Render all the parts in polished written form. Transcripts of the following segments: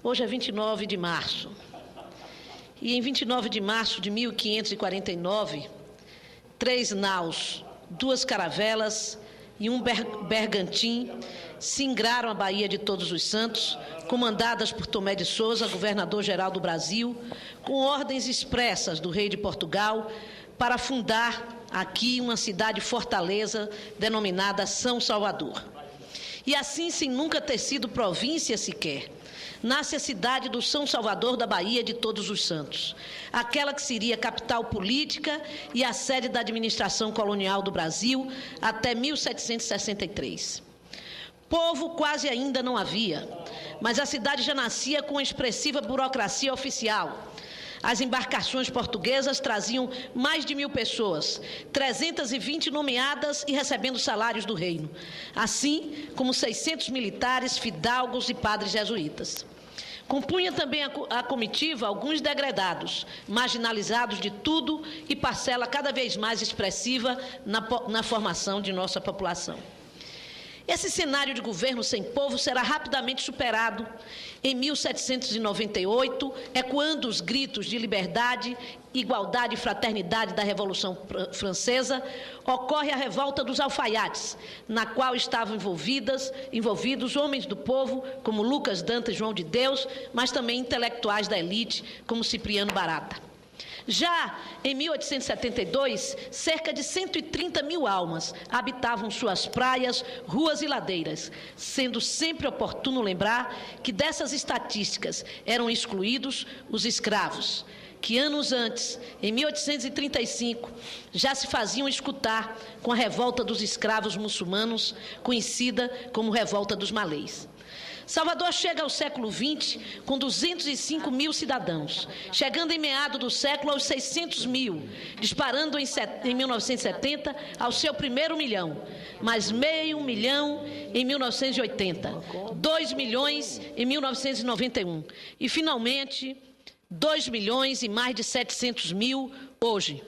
Hoje é 29 de março. E em 29 de março de 1549, 3 naus, 2 caravelas e um bergantim singraram a Baía de Todos os Santos, comandadas por Tomé de Sousa, governador-geral do Brasil, com ordens expressas do rei de Portugal para fundar aqui uma cidade-fortaleza denominada São Salvador. E assim, sem nunca ter sido província sequer, nasce a cidade do São Salvador da Baía de Todos os Santos, aquela que seria a capital política e a sede da administração colonial do Brasil até 1763. Povo quase ainda não havia, mas a cidade já nascia com uma expressiva burocracia oficial. As embarcações portuguesas traziam mais de 1000 pessoas, 320 nomeadas e recebendo salários do reino, assim como 600 militares, fidalgos e padres jesuítas. Compunha também a comitiva alguns degredados, marginalizados de tudo e parcela cada vez mais expressiva na formação de nossa população. Esse cenário de governo sem povo será rapidamente superado. Em 1798, ecoando os gritos de liberdade, igualdade e fraternidade da Revolução Francesa, ocorre a revolta dos alfaiates, na qual estavam envolvidos homens do povo, como Lucas Dantas e João de Deus, mas também intelectuais da elite, como Cipriano Barata. Já em 1872, cerca de 130 mil almas habitavam suas praias, ruas e ladeiras, sendo sempre oportuno lembrar que dessas estatísticas eram excluídos os escravos, que anos antes, em 1835, já se faziam escutar com a revolta dos escravos muçulmanos, conhecida como Revolta dos Malês. Salvador chega ao século XX com 205 mil cidadãos, chegando em meado do século aos 600 mil, disparando em 1970 ao seu primeiro milhão, mais meio milhão em 1980, 2 milhões em 1991 e, finalmente, 2 milhões e mais de 700 mil hoje.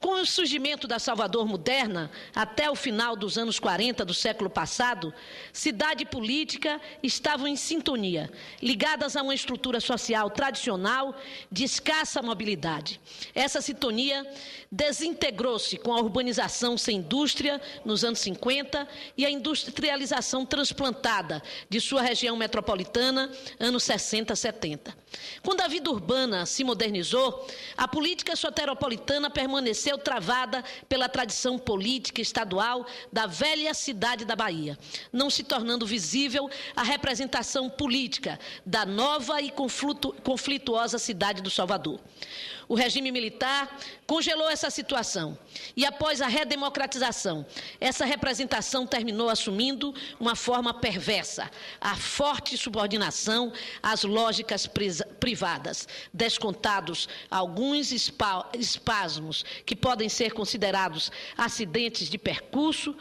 Com o surgimento da Salvador moderna, até o final dos anos 40 do século passado, cidade e política estavam em sintonia, ligadas a uma estrutura social tradicional de escassa mobilidade. Essa sintonia desintegrou-se com a urbanização sem indústria nos anos 50 e a industrialização transplantada de sua região metropolitana, anos 60, 70. Quando a vida urbana se modernizou, a política soteropolitana permaneceu travada pela tradição política estadual da velha cidade da Bahia, não se tornando visível a representação política da nova e conflituosa cidade do Salvador. O regime militar congelou essa situação e, após a redemocratização, essa representação terminou assumindo uma forma perversa, a forte subordinação às lógicas privadas, descontados alguns espasmos que podem ser considerados acidentes de percurso.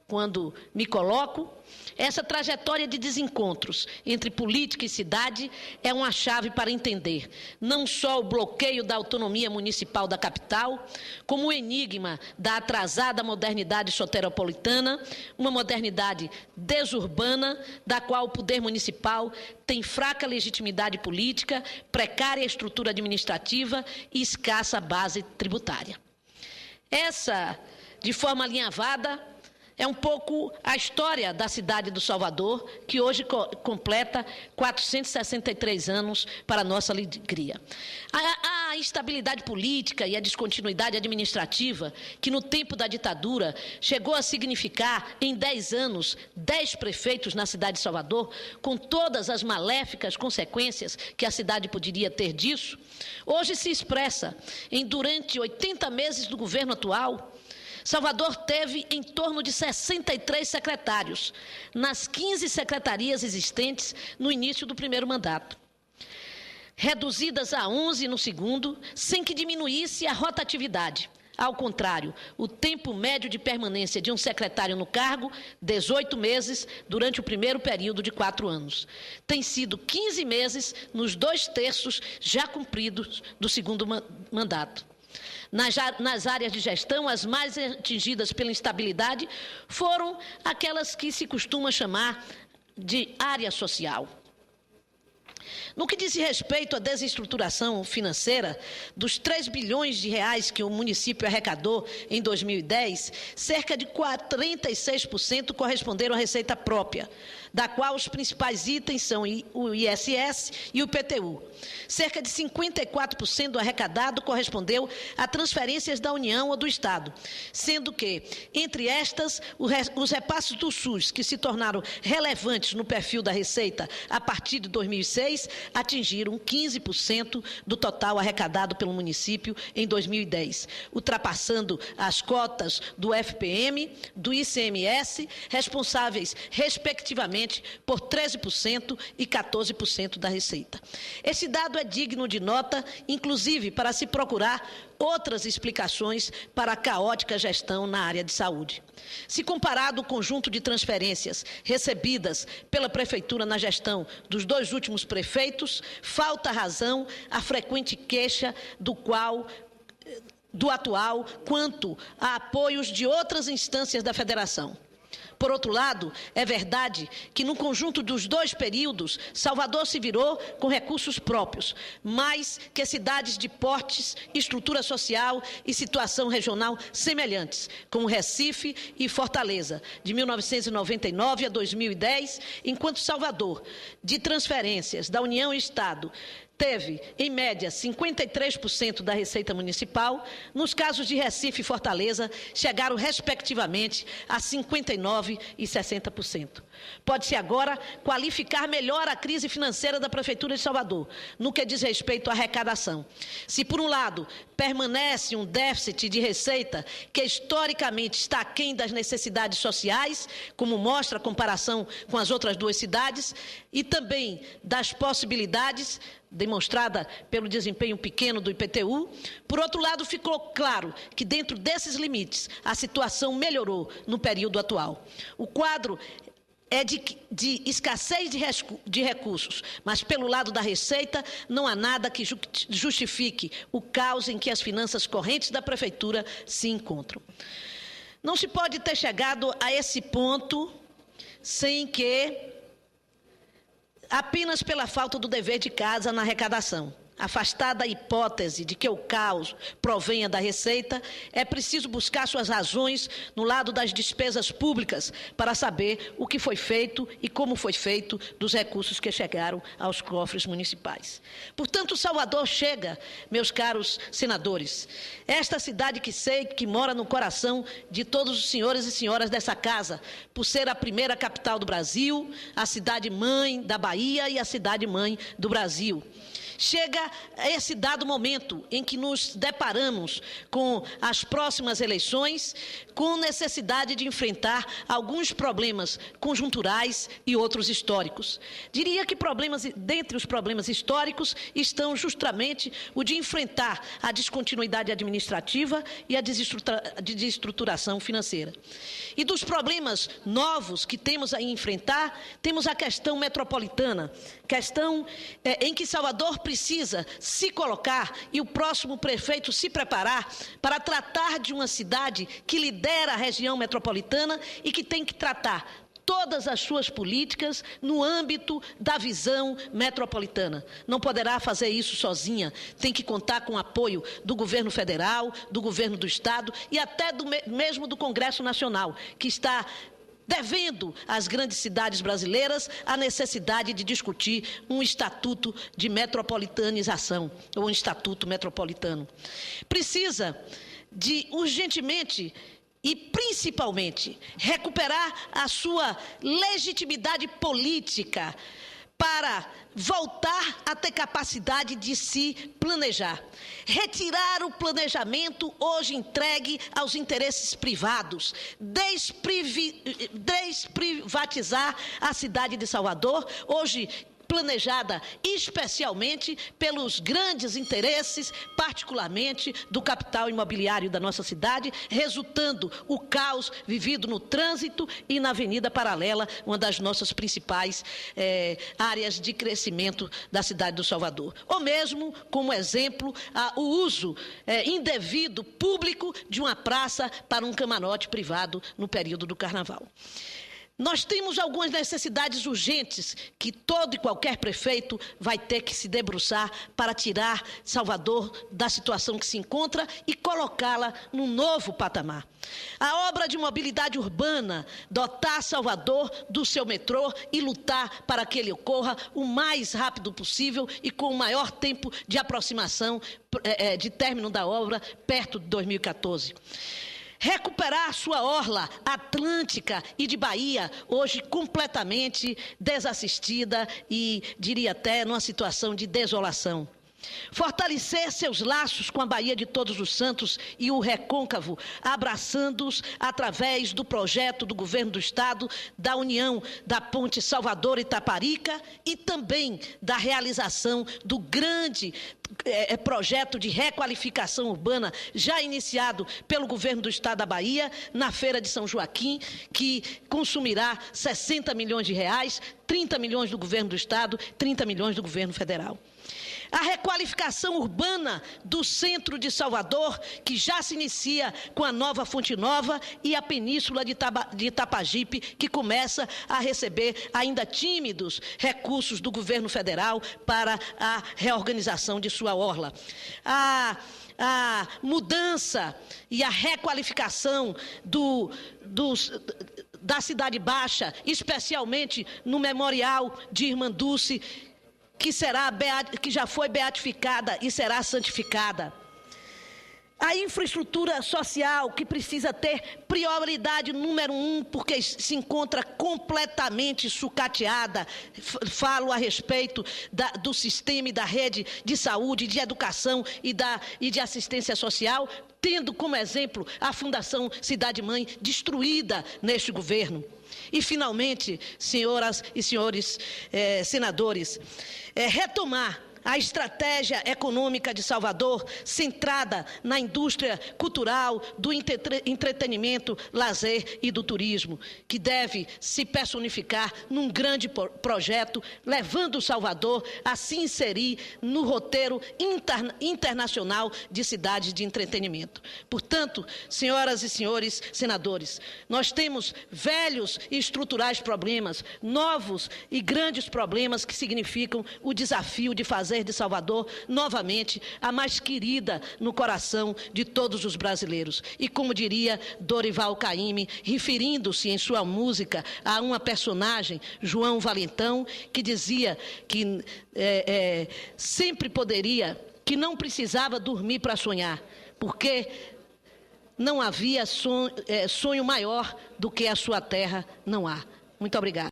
Quando me coloco, essa trajetória de desencontros entre política e cidade é uma chave para entender não só o bloqueio da autonomia municipal da capital, como o enigma da atrasada modernidade soteropolitana, uma modernidade desurbana, da qual o poder municipal tem fraca legitimidade política, precária estrutura administrativa e escassa base tributária. Essa, de forma alinhavada, é um pouco a história da cidade do Salvador, que hoje completa 463 anos para a nossa alegria. A instabilidade política e a descontinuidade administrativa, que no tempo da ditadura chegou a significar, em 10 anos, 10 prefeitos na cidade de Salvador, com todas as maléficas consequências que a cidade poderia ter disso, hoje se expressa em durante 80 meses do governo atual. Salvador teve em torno de 63 secretários, nas 15 secretarias existentes no início do primeiro mandato, reduzidas a 11 no segundo, sem que diminuísse a rotatividade. Ao contrário, o tempo médio de permanência de um secretário no cargo, 18 meses, durante o primeiro período de 4 anos. Tem sido 15 meses nos 2/3 já cumpridos do segundo mandato. Nas áreas de gestão, as mais atingidas pela instabilidade foram aquelas que se costuma chamar de área social. No que diz respeito à desestruturação financeira, dos 3 bilhões de reais que o município arrecadou em 2010, cerca de 46% corresponderam à receita própria, da qual os principais itens são o ISS e o IPTU. Cerca de 54% do arrecadado correspondeu a transferências da União ou do Estado, sendo que, entre estas, os repasses do SUS, que se tornaram relevantes no perfil da receita a partir de 2006, atingiram 15% do total arrecadado pelo município em 2010, ultrapassando as cotas do FPM, do ICMS, responsáveis, respectivamente, por 13% e 14% da receita. Esse dado é digno de nota, inclusive para se procurar outras explicações para a caótica gestão na área de saúde. Se comparado o conjunto de transferências recebidas pela Prefeitura na gestão dos 2 últimos prefeitos, falta razão à frequente queixa do atual quanto a apoios de outras instâncias da Federação. Por outro lado, é verdade que no conjunto dos 2 períodos, Salvador se virou com recursos próprios, mais que cidades de portes, estrutura social e situação regional semelhantes, como Recife e Fortaleza, de 1999 a 2010, enquanto Salvador, de transferências da União e Estado, teve, em média, 53% da receita municipal. Nos casos de Recife e Fortaleza, chegaram, respectivamente, a 59% e 60%. Pode-se agora qualificar melhor a crise financeira da Prefeitura de Salvador, no que diz respeito à arrecadação. Se, por um lado, permanece um déficit de receita que, historicamente, está aquém das necessidades sociais, como mostra a comparação com as outras 2 cidades, e também das possibilidades demonstrada pelo desempenho pequeno do IPTU. Por outro lado, ficou claro que, dentro desses limites, a situação melhorou no período atual. O quadro é de escassez de recursos, mas, pelo lado da receita, não há nada que justifique o caos em que as finanças correntes da Prefeitura se encontram. Não se pode ter chegado a esse ponto sem que, apenas pela falta do dever de casa na arrecadação, afastada a hipótese de que o caos provenha da receita, é preciso buscar suas razões no lado das despesas públicas para saber o que foi feito e como foi feito dos recursos que chegaram aos cofres municipais. Portanto, Salvador chega, meus caros senadores, esta cidade que sei que mora no coração de todos os senhores e senhoras dessa casa, por ser a primeira capital do Brasil, a cidade-mãe da Bahia e a cidade-mãe do Brasil. Chega esse dado momento em que nos deparamos com as próximas eleições, com necessidade de enfrentar alguns problemas conjunturais e outros históricos. Diria que dentre os problemas históricos estão justamente o de enfrentar a descontinuidade administrativa e a desestruturação financeira. E dos problemas novos que temos a enfrentar, temos a questão metropolitana, questão em que Salvador precisa se colocar e o próximo prefeito se preparar para tratar de uma cidade que lidera a região metropolitana e que tem que tratar todas as suas políticas no âmbito da visão metropolitana. Não poderá fazer isso sozinha, tem que contar com o apoio do governo federal, do governo do Estado e até mesmo do Congresso Nacional, que está devendo às grandes cidades brasileiras a necessidade de discutir um estatuto de metropolitanização, ou um estatuto metropolitano. Precisa de, urgentemente e principalmente, recuperar a sua legitimidade política para voltar a ter capacidade de se planejar. Retirar o planejamento hoje entregue aos interesses privados. Desprivatizar a cidade de Salvador, hoje planejada especialmente pelos grandes interesses, particularmente do capital imobiliário da nossa cidade, resultando o caos vivido no trânsito e na Avenida Paralela, uma das nossas principais áreas de crescimento da cidade do Salvador. Ou mesmo, como exemplo, o uso indevido público de uma praça para um camarote privado no período do Carnaval. Nós temos algumas necessidades urgentes que todo e qualquer prefeito vai ter que se debruçar para tirar Salvador da situação que se encontra e colocá-la num novo patamar. A obra de mobilidade urbana, dotar Salvador do seu metrô e lutar para que ele ocorra o mais rápido possível e com o maior tempo de aproximação de término da obra, perto de 2014. Recuperar sua orla atlântica e de Bahia, hoje completamente desassistida e, diria até, numa situação de desolação. Fortalecer seus laços com a Baía de Todos os Santos e o Recôncavo, abraçando-os através do projeto do Governo do Estado, da união da ponte Salvador-Itaparica e também da realização do grande projeto de requalificação urbana já iniciado pelo Governo do Estado da Bahia na Feira de São Joaquim, que consumirá 60 milhões de reais, 30 milhões do Governo do Estado, 30 milhões do Governo Federal. A requalificação urbana do centro de Salvador, que já se inicia com a nova Fonte Nova e a península de Itapajipe, que começa a receber ainda tímidos recursos do governo federal para a reorganização de sua orla. A mudança e a requalificação da Cidade Baixa, especialmente no Memorial de Irmã Dulce, que já foi beatificada e será santificada. A infraestrutura social, que precisa ter prioridade número 1, porque se encontra completamente sucateada. Falo a respeito do sistema e da rede de saúde, de educação e de assistência social, tendo como exemplo a Fundação Cidade Mãe, destruída neste governo. E, finalmente, senhoras e senhores senadores, retomar a estratégia econômica de Salvador, centrada na indústria cultural, do entretenimento, lazer e do turismo, que deve se personificar num grande projeto, levando Salvador a se inserir no roteiro internacional de cidades de entretenimento. Portanto, senhoras e senhores senadores, nós temos velhos e estruturais problemas, novos e grandes problemas que significam o desafio de fazer de Salvador, novamente, a mais querida no coração de todos os brasileiros. E como diria Dorival Caymmi, referindo-se em sua música a uma personagem, João Valentão, que dizia que sempre que não precisava dormir para sonhar, porque não havia sonho maior do que a sua terra não há. Muito obrigada.